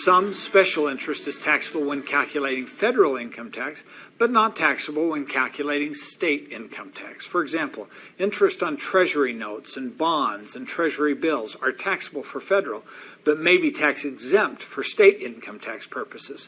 Some special interest is taxable when calculating federal income tax, but not taxable when calculating state income tax. For example, interest on treasury notes and bonds and treasury bills are taxable for federal, but may be tax exempt for state income tax purposes.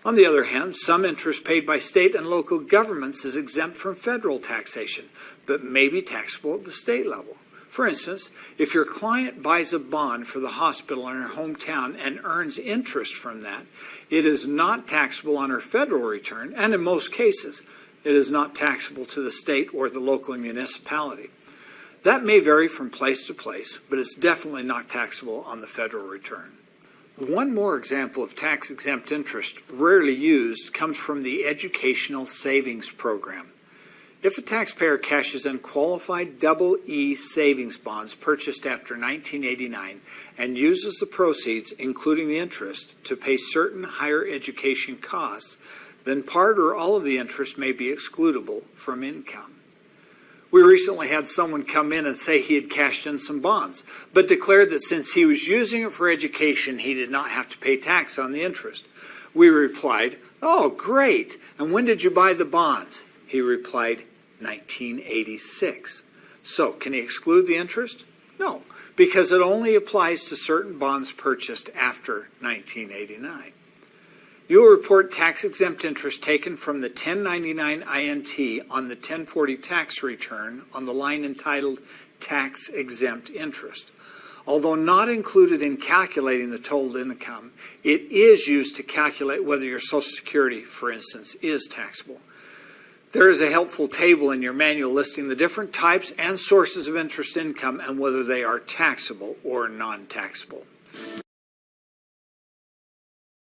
On the other hand, some interest paid by state and local governments is exempt from federal taxation, but may be taxable at the state level. For instance, if your client buys a bond for the hospital in her hometown and earns interest from that, it is not taxable on her federal return, and in most cases, it is not taxable to the state or the local municipality. That may vary from place to place, but it's definitely not taxable on the federal return. One more example of tax-exempt interest, rarely used, comes from the Educational Savings Program. If a taxpayer cashes in qualified EE savings bonds purchased after 1989 and uses the proceeds, including the interest, to pay certain higher education costs, then part or all of the interest may be excludable from income. We recently had someone come in and say he had cashed in some bonds, but declared that since he was using it for education, he did not have to pay tax on the interest. We replied, "Oh, great, and when did you buy the bonds?" He replied, 1986. So, can he exclude the interest? No, because it only applies to certain bonds purchased after 1989. You will report tax-exempt interest taken from the 1099 INT on the 1040 tax return on the line entitled Tax-Exempt Interest. Although not included in calculating the total income, it is used to calculate whether your Social Security, for instance, is taxable. There is a helpful table in your manual listing the different types and sources of interest income and whether they are taxable or non-taxable.